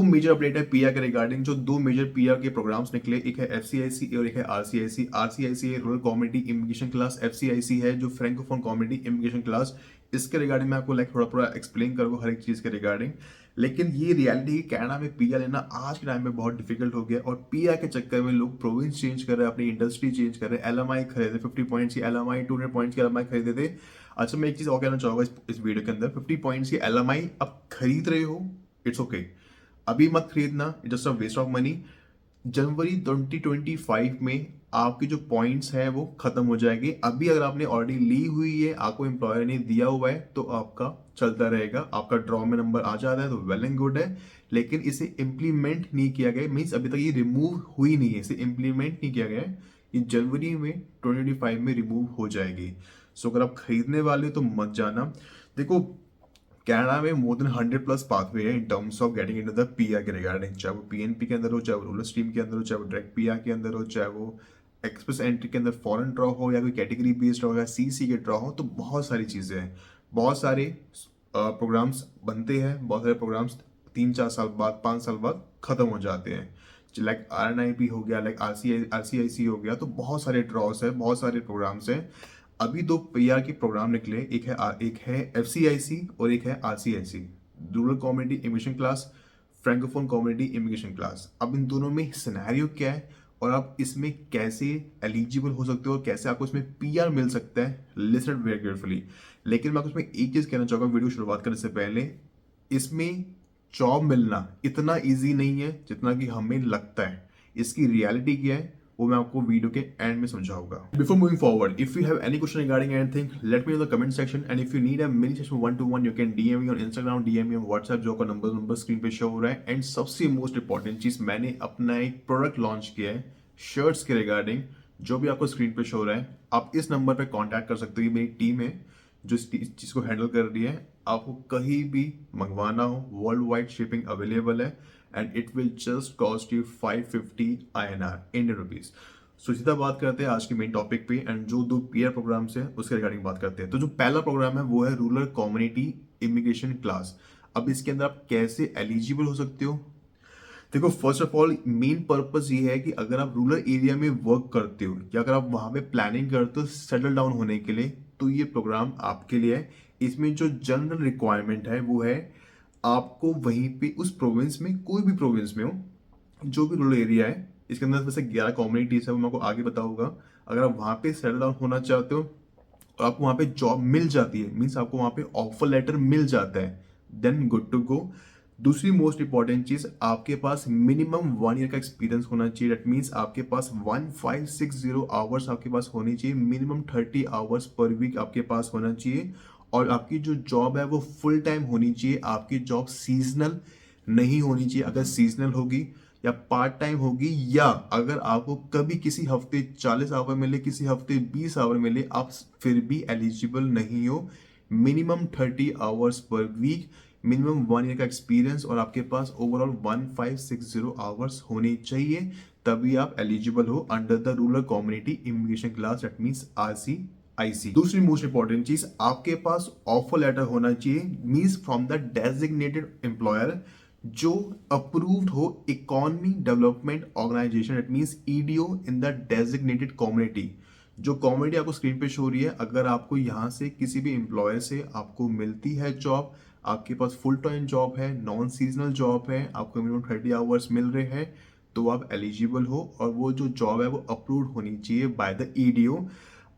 दो major update है PR के रिगार्डिंग। जो दो मेजर पीआर के प्रोग्राम्स निकले, एक है एफसीआईसी और एक है आरसीआईसी। आरसीआईसी है रूरल कम्युनिटी इमिग्रेशन क्लास, एफसीआईसी है जो फ्रैंकोफोन कम्युनिटी इमिग्रेशन क्लास। इसके रिगार्डिंग मैं आपको थोड़ा थोड़ा एक्सप्लेन करूंगा हर एक चीज के रिगार्डिंग। लेकिन ये रियलिटी है कि कनाडा में पीआर लेना आज के टाइम में बहुत डिफिकल्ट हो गया, और पीआर के चक्कर में लोग प्रोविंस चेंज कर रहे हैं, अपनी इंडस्ट्री चेंज कर रहे हैं। एलएमआई खरीदे 50 पॉइंट्स की एलएमआई, 200 पॉइंट्स की एलएमआई खरीदे थे। अच्छा, मैं एक चीज और कहना चाहूंगा इस वीडियो के अंदर, 50 पॉइंट्स की एलएमआई आप खरीद रहे हो, इट्स ओके, अभी मत खरीदना, just a waste of money. जनवरी 2025 में आपके जो पॉइंट्स है वो खत्म हो जाएगी। अभी अगर आपने ऑलरेडी ली हुई है, आपको एम्प्लॉयर ने दिया हुआ है, तो आपका चलता रहेगा, आपका ड्रॉ में नंबर आ जाता है तो वेल एंड गुड है। लेकिन इसे इम्प्लीमेंट नहीं किया गया, मीन्स अभी तक ये रिमूव हुई नहीं है, इसे इम्प्लीमेंट नहीं किया गया है। ये जनवरी में 2025 में रिमूव हो जाएगी। सो अगर आप खरीदने वाले हो तो मत जाना। देखो, कनाडा में मोर देन 100+ पाथवे है in terms of getting into the PR के रिगार्डिंग, चाहे वो पीएनपी के अंदर हो, चाहे वो रूरल स्ट्रीम के अंदर हो, चाहे वो डायरेक्ट पीआर के अंदर हो, चाहे वो एक्सप्रेस एंट्री के अंदर फॉरेन ड्रॉ हो, या कोई कैटेगरी बेस्ड हो, या सीसी के ड्रॉ हो। तो बहुत सारी चीज़ें हैं, बहुत सारे प्रोग्राम्स बनते हैं, बहुत सारे प्रोग्राम्स 3-4 साल बाद, 5 साल बाद खत्म हो जाते हैं। लाइक आरएनआईपी हो गया, लाइक आरसीआईसी हो गया, तो बहुत सारे ड्रॉस है, बहुत सारे प्रोग्राम्स हैं। अभी दो पीआर के प्रोग्राम निकले, एक है एफसीआईसी और एक है RCIC, rural community immigration class, francophone community immigration class. अब इन दोनों में सिनेरियो क्या है और आप इसमें कैसे एलिजिबल हो सकते हो और कैसे आपको इसमें पीआर मिल सकता है, लिसन वेरी केयरफुली। लेकिन मैं आपको इसमें एक चीज कहना चाहूंगा वीडियो शुरुआत करने से पहले, इसमें जॉब मिलना इतना इजी नहीं है जितना कि हमें लगता है। इसकी रियलिटी क्या है वो मैं आपको वीडियो के एंड में समझाऊंगा। Before moving forward, if you have any question regarding anything, let me know the comment section, and if you need a mini session 1-to-1, you can DM me on Instagram, DM me on WhatsApp, जो का number screen पे show हो रहा है। And सबसे most important चीज, मैंने अपना एक प्रोडक्ट लॉन्च किया है शर्ट्स के रिगार्डिंग, जो भी आपको स्क्रीन पे शो हो रहा है। आप इस नंबर पे कांटेक्ट कर सकते हो, ये मेरी टीम है जो इस चीज को हैंडल कर रही है। आपको कहीं भी मंगवाना हो, वर्ल्ड वाइड शिपिंग अवेलेबल है, and it will just cost you 550 INR, Indian rupees. So सीधा बात करते हैं आज के मेन टॉपिक पे, एंड जो दो पीआर प्रोग्राम्स है उसके रिगार्डिंग बात करते हैं। तो जो पहला प्रोग्राम है वो है रूरल कम्युनिटी इमिग्रेशन क्लास। अब इसके अंदर आप कैसे एलिजिबल हो सकते हो? देखो, first of all main purpose ये है कि अगर आप रूरल एरिया में वर्क करते हो, या अगर आप वहां पे प्लानिंग करते हो सेटल डाउन होने के लिए, तो ये प्रोग्राम आपके लिए है। इसमें जो जनरल रिक्वायरमेंट है वो है, आपको वहीं पे उस प्रोविंस में, कोई भी प्रोविंस में हो, जो भी रूरल एरिया है, इसके अंदर वैसे 11 कम्युनिटीज है, वो मैं आपको आगे बताऊंगा। अगर आप वहां पे सेटल डाउन होना चाहते हो और आपको वहां पे जॉब मिल जाती है, मीन्स आपको वहां पे ऑफर लेटर मिल जाता है, देन गुड टू गो। दूसरी मोस्ट इंपॉर्टेंट चीज, आपके पास मिनिमम 1 ईयर का एक्सपीरियंस होना चाहिए। दैट मीन्स आपके पास 1560 आवर्स आपके पास होनी चाहिए, मिनिमम 30 आवर्स पर वीक आपके पास होना चाहिए। और आपकी जो जॉब है वो फुल टाइम होनी चाहिए, आपकी जॉब सीजनल नहीं होनी चाहिए। अगर सीजनल होगी या पार्ट टाइम होगी, या अगर आपको कभी किसी हफ्ते 40 आवर मिले, किसी हफ्ते 20 आवर मिले, आप फिर भी एलिजिबल नहीं हो। Minimum 30 hours per week, minimum 1 year का एक्सपीरियंस, और आपके पास ओवरऑल 1560 आवर्स होने चाहिए, तभी आप एलिजिबल हो under the rural community immigration class, that means RCIC। दूसरी मोस्ट इंपॉर्टेंट चीज, आपके पास ऑफर लेटर होना चाहिए, means from the designated employer, जो अप्रूव्ड हो economy development organisation, it means EDO in the designated community. जो कम्युनिटी आपको स्क्रीन पे शो हो रही है, अगर आपको यहाँ से किसी भी एम्प्लॉयर से आपको मिलती है जॉब, आपके पास फुल टाइम जॉब है, नॉन सीजनल जॉब है, आपको मिनिमम 30 आवर्स मिल रहे हैं, तो आप एलिजिबल हो। और वो जो जॉब है वो अप्रूव्ड होनी चाहिए बाय द EDO।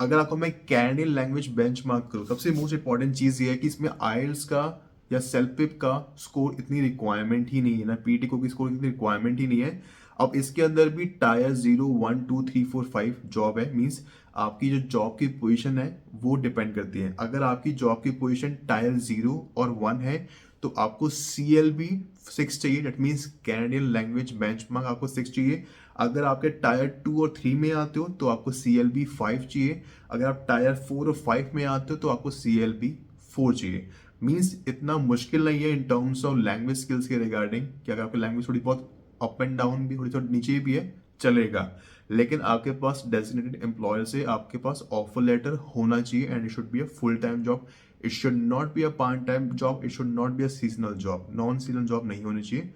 अगर आपको मैं कैनेडियन लैंग्वेज बेंचमार्क करूँ, सबसे मोस्ट इंपॉर्टेंट चीज ये है कि इसमें आइल्स का या सेल्फपिप का स्कोर इतनी रिक्वायरमेंट ही नहीं है ना, पीटीको की स्कोर इतनी रिक्वायरमेंट ही नहीं है। अब इसके अंदर भी टायर 0, 1, 2, 3, 4, 5 जॉब है, मीन्स आपकी जो जॉब की पोजीशन है वो डिपेंड करती है। अगर आपकी जॉब की पोजीशन टायर 0 और 1 है, तो आपको CLB 6 चाहिए, that means Canadian language benchmark आपको 6 चाहिए। अगर आपके टायर 2 और 3 में आते हो तो आपको CLB 5 चाहिए। अगर आप टायर 4 और 5 में आते हो तो आपको CLB 4 चाहिए। मीन्स इतना मुश्किल नहीं है in terms of language skills के रिगार्डिंग, कि अगर आपकी लैंग्वेज थोड़ी बहुत अप एंड डाउन भी, थोड़ी थोड़ी नीचे भी है, चलेगा। लेकिन आपके पास डेजिग्नेटेड एम्प्लॉयर से आपके पास ऑफर लेटर होना चाहिए, and it should be a full time job, it should not be a part time job, it should not be a seasonal job, non seasonal job नहीं होनी चाहिए।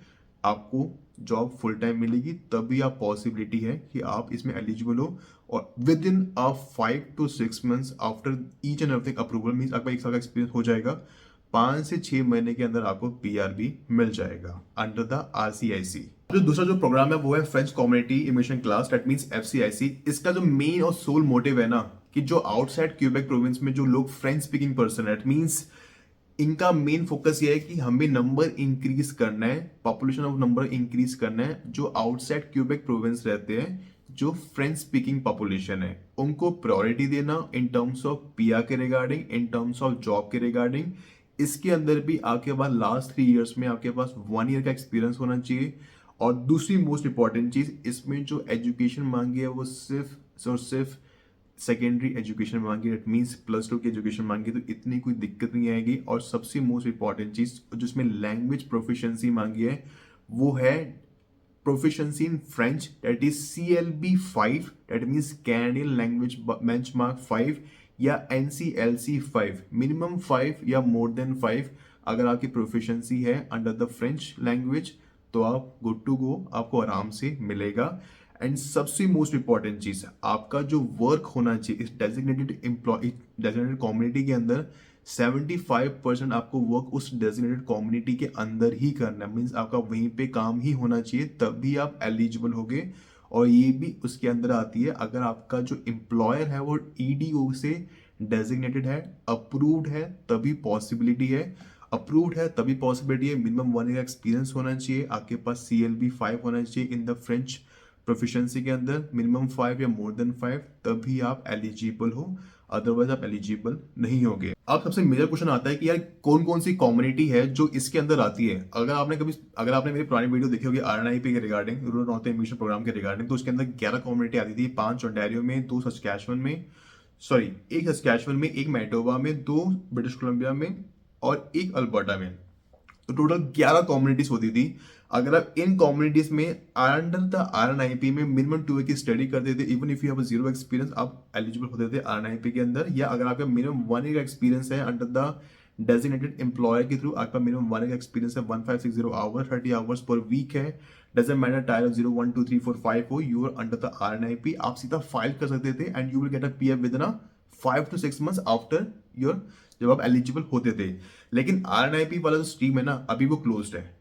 आपको जॉब फुल टाइम मिलेगी, तभी आप possibility है कि आप इसमें एलिजिबल हो। और with in 5 to 6 months after each and everything approval means आपका 1 साल का एक्सपीरियंस हो जाएगा, 5 से 6 महीने के अंदर आपको पीआर भी मिल जाएगा अंडर द आरसीआईसी। जो दूसरा जो प्रोग्राम है वो है French community immigration class, that means FCIC. इसका जो मेन और सोल मोटिव है ना, कि जो आउटसाइड क्यूबेक प्रोविंस में जो लोग फ्रेंच स्पीकिंग पर्सन है, मीन्स इनका मेन फोकस ये है कि हमें नंबर इंक्रीज करना है, पॉपुलेशन ऑफ नंबर इंक्रीज करना है। जो आउटसाइड क्यूबेक प्रोविंस रहते हैं, जो फ्रेंच स्पीकिंग पॉपुलेशन है, उनको प्रायोरिटी देना इन टर्म्स ऑफ पीआर के regarding, in terms of job के रिगार्डिंग। इसके अंदर भी आपके पास लास्ट 3 years में आपके पास 1 year का एक्सपीरियंस होना चाहिए। और दूसरी मोस्ट इंपॉर्टेंट चीज, इसमें जो एजुकेशन मांगी है वो सिर्फ और सिर्फ सेकेंडरी एजुकेशन मांगी, इट मीन्स +2 की एजुकेशन मांगी, तो इतनी कोई दिक्कत नहीं आएगी। और सबसे मोस्ट इंपॉर्टेंट चीज जिसमें लैंग्वेज प्रोफिशिएंसी मांगी है वो है proficiency in French, that is CLB 5, that means Canadian language benchmark 5 या NCLC 5, मिनिमम 5 या मोर देन 5। अगर आपकी प्रोफिशिएंसी है अंडर द फ्रेंच लैंग्वेज तो आप गुड टू गो, आपको आराम से मिलेगा। एंड सबसे मोस्ट इंपॉर्टेंट चीज, आपका जो वर्क होना चाहिए इस डेजिग्नेटेड एम्प्लॉय डेजिग्नेटेड कम्युनिटी के अंदर, 75% आपको वर्क उस डेजिग्नेटेड कम्युनिटी के अंदर ही करना है, मीन्स आपका वहीं पे काम ही होना चाहिए, तभी आप एलिजिबल होगे। और ये भी उसके अंदर आती है, अगर आपका जो एम्प्लॉयर है वो EDO से डेजिग्नेटेड है, अप्रूव्ड है, तभी पॉसिबिलिटी है। अप्रूव्ड है तभी पॉसिबिलिटी है। मिनिमम 1 year एक्सपीरियंस होना चाहिए, आपके पास CLB 5 होना चाहिए इन द फ्रेंच प्रोफिशिएंसी के अंदर, मिनिमम 5 या मोर देन 5, तभी आप एलिजिबल हो, अदरवाइज आप एलिजिबल नहीं होगे। अब सबसे मेजर क्वेश्चन आता है कि यार कौन कौन सी कम्युनिटी है जो इसके अंदर आती है। अगर आपने मेरी पुरानी वीडियो देखी होगी RNIP के regarding, rural north immigration programme के रिगार्डिंग, तो उसके अंदर 11 कम्युनिटी आती थी, 5 ओंटारियो में, 2 सस्कैचुअन में, सॉरी 1 सस्कैचुअन में, 1 मैनिटोबा में, 2 ब्रिटिश कोलंबिया में और 1 अल्बर्टा में। तो टोटल 11 कम्युनिटीज होती थी। अगर आप इन कम्युनिटीज में अंडर द RNIP में मिनिमम 2 की स्टडी करते थे, even if you have zero experience, आप एलिजिबल होते थे RNIP के अंदर। या अगर आपका मिनिमम 1 year का एक्सपीरियंस है अंडर द डेजिग्नेटेड एम्प्लॉयर के थ्रू, आपका मिनिमम 1 year का एक्सपीरियंस है, 1560 आवर्स, 30 आवर्स पर वीक है, डजेंट मैटर टायर 0 1 2 3 4 5 हो, you are under the RNIP, आप सीधा फाइल कर सकते थे and you will get a PF with in 5 to 6 months after your, जब आप एलिजिबल होते थे। लेकिन RNIP वाला जो स्ट्रीम है ना, अभी वो क्लोज्ड है।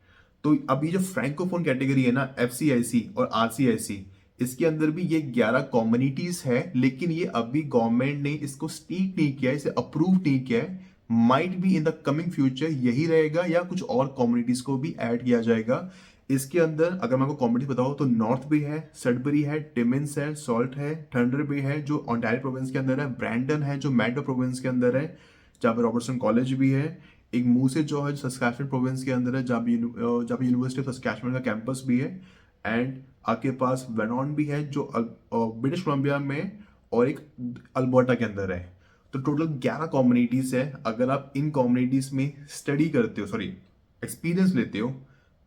तो अभी जो फ्रैंकोफोन कैटेगरी है ना, FCIC और RCIC, इसके अंदर भी ये 11 कम्युनिटीज है, लेकिन ये अभी गवर्नमेंट ने इसको स्टीक नहीं किया है, इसे अप्रूव नहीं किया है। Might be in the coming future यही रहेगा या कुछ और कम्युनिटीज को भी ऐड किया जाएगा। इसके अंदर अगर मैं आपको कम्युनिटी बताऊं तो नॉर्थ बे है, सडबरी है, टिमिन्स है, सॉल्ट है, थंडर बे है जो ओंटारियो प्रोविंस के अंदर है, ब्रैंडन है जो मैडो प्रोविंस के अंदर है, जहाँ पे रॉबर्टसन कॉलेज भी है, एक मूसे जो है सस्कैचुअन प्रोविंस के अंदर है, जहाँ पे यूनिवर्सिटी ऑफ सस्कैचुअन का कैंपस भी है, एंड आपके पास वेनॉन भी है जो ब्रिटिश कोलंबिया में, और एक अल्बर्टा के अंदर है। तो टोटल 11 कम्युनिटीज है। अगर आप इन कम्युनिटीज में स्टडी करते हो, सॉरी एक्सपीरियंस लेते हो,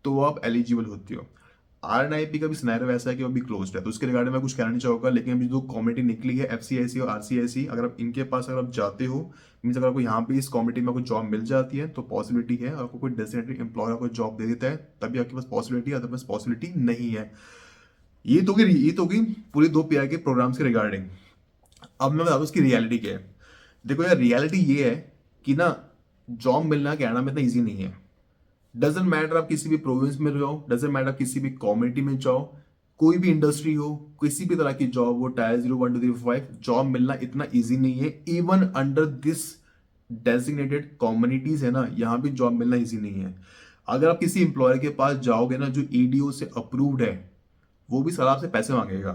तो आप एलिजिबल होते हो। RNIP का भी सिनेरियो ऐसा है कि वो भी क्लोज्ड है, तो उसके रिगार्डिंग में कुछ कहना नहीं चाहूंगा। लेकिन अभी जो कम्युनिटी निकली है FCIC और RCIC, अगर आप इनके पास अगर आप जाते हो, मीन्स अगर आपको यहाँ पे इस कम्युनिटी में आपको जॉब मिल जाती है तो पॉसिबिलिटी है, आपको कोई डेजिग्नेटेड एम्प्लॉयर आपको जॉब दे देता है तभी आपके पास पॉसिबिलिटी है, अदरवाइज पॉसिबिलिटी नहीं है। ये तो गई पूरी 2 PI के प्रोग्राम्स के रिगार्डिंग। अब मैं बता दूं इसकी रियलिटी क्या है। देखो यार, रियलिटी ये है कि ना, जॉब मिलना कनाडा में इतना ईजी नहीं है। डजेंट मैटर आप किसी भी प्रोविंस में रहो, डजेंट मैटर आप किसी भी कम्युनिटी में जाओ, कोई भी इंडस्ट्री हो, किसी भी तरह की जॉब हो, टायर 0 1 2 3 4 5, जॉब मिलना इतना इजी नहीं है। Even under this designated communities है ना, यहाँ भी जॉब मिलना इजी नहीं है। अगर आप किसी एम्प्लॉयर के पास जाओगे ना जो EDO से अप्रूव्ड है, वो भी सर आपसे पैसे मांगेगा,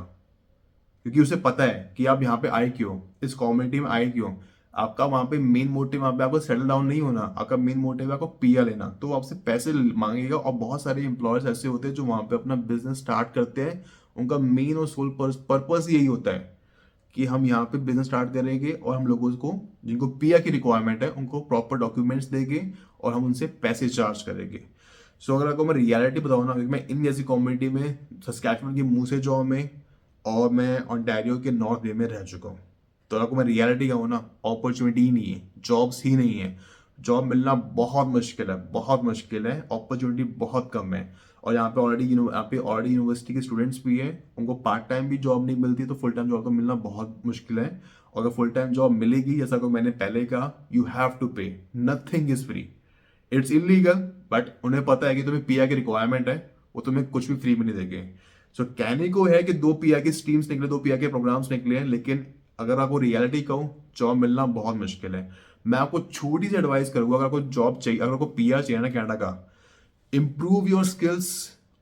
क्योंकि उसे पता है कि आप यहाँ पे आए क्यों, इस कम्युनिटी में आए क्यों। आपका वहां पे मेन मोटिव, वहां पे आपको सेटल डाउन नहीं होना, आपका मेन मोटिव है आपको PR लेना, तो वो आपसे पैसे मांगेगा। और बहुत सारे एम्प्लॉयर्स ऐसे होते हैं जो वहां पे अपना बिजनेस स्टार्ट करते हैं, उनका मेन और सोल पर्पस यही होता है कि हम यहाँ पे बिजनेस स्टार्ट करेंगे और हम लोगों को जिनको PR की रिक्वायरमेंट है उनको प्रॉपर डॉक्यूमेंट्स देंगे और हम उनसे पैसे चार्ज करेंगे। सो अगर आपको मैं रियलिटी बताऊँ ना, क्योंकि मैं इन जैसी कम्युनिटी में, सस्कैचुअन की मूसे जॉ में और मैं ओंटारियो के नॉर्थ बे में रह चुका हूँ, तो आपको मैं रियलिटी कहूँ ना, अपॉर्चुनिटी ही नहीं है, जॉब्स ही नहीं है। जॉब मिलना बहुत मुश्किल है, बहुत मुश्किल है, अपॉर्चुनिटी बहुत कम है। और यहाँ पे ऑलरेडी यूनिवर्सिटी के स्टूडेंट्स भी हैं, उनको पार्ट टाइम भी जॉब नहीं मिलती, तो फुल टाइम जॉब तो मिलना बहुत मुश्किल है। और अगर फुल टाइम जॉब मिलेगी, जैसा कि मैंने पहले कहा, यू हैव टू पे, nothing is free, it's illegal, but उन्हें पता है कि तुम्हें पीआर की रिक्वायरमेंट है, वो तुम्हें कुछ भी फ्री में नहीं देंगे। सो कहने को है कि 2 पीआर की स्ट्रीम्स निकले, 2 पीआर के प्रोग्राम्स निकले हैं, लेकिन अगर आपको रियलिटी कहूँ, जॉब मिलना बहुत मुश्किल है। मैं आपको छोटी सी एडवाइस करूंगा, अगर आपको जॉब चाहिए, अगर आपको पीआर चाहिए ना कनाडा का, इम्प्रूव योर स्किल्स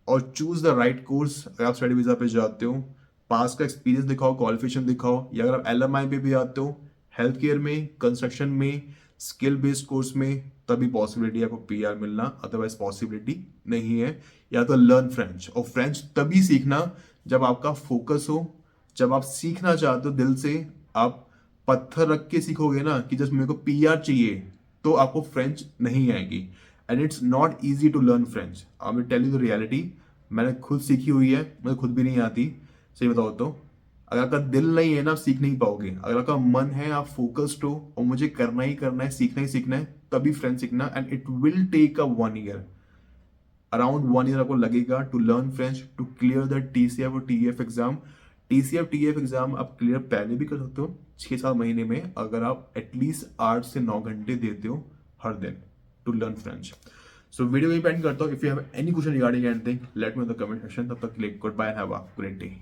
और चूज द राइट कोर्स। अगर आप स्टडी वीजा पे जाते हो, पास का एक्सपीरियंस दिखाओ, क्वालिफिकेशन दिखाओ, या अगर आप एलएमआई पे भी आते हो, हेल्थ केयर में, कंस्ट्रक्शन में, स्किल बेस्ड कोर्स में, तभी पॉसिबिलिटी है आपको पीआर मिलना, अदरवाइज पॉसिबिलिटी नहीं है। या तो लर्न फ्रेंच, और फ्रेंच तभी सीखना जब आपका फोकस हो, जब आप सीखना चाहते हो दिल से। आप पत्थर रख के सीखोगे ना कि जस्ट मेरे को पीआर चाहिए, तो आपको फ्रेंच नहीं आएगी। And it's not easy to learn French, I will tell you the reality. मैंने खुद सीखी हुई है, मुझे खुद भी नहीं आती, सही बताओ तो। अगर आपका दिल नहीं है ना, आप सीख नहीं पाओगे। अगर आपका मन है, आप फोकस्ड हो और मुझे करना ही करना है, सीखना ही सीखना है, तभी फ्रेंच सीखना। And it will take a 1 year, around 1 year आपको लगेगा to learn French, to clear the TCF और TEF exam. TCF TEF exam आप क्लियर पहले भी कर सकते हो 6-7 महीने में, अगर आप एटलीस्ट 8 से 9 घंटे देते हो हर दिन to learn French. So video यही पेंड करता हूँ। If you have any question regarding anything, let me know the comment section. तब तक के लिए good bye, have a great day.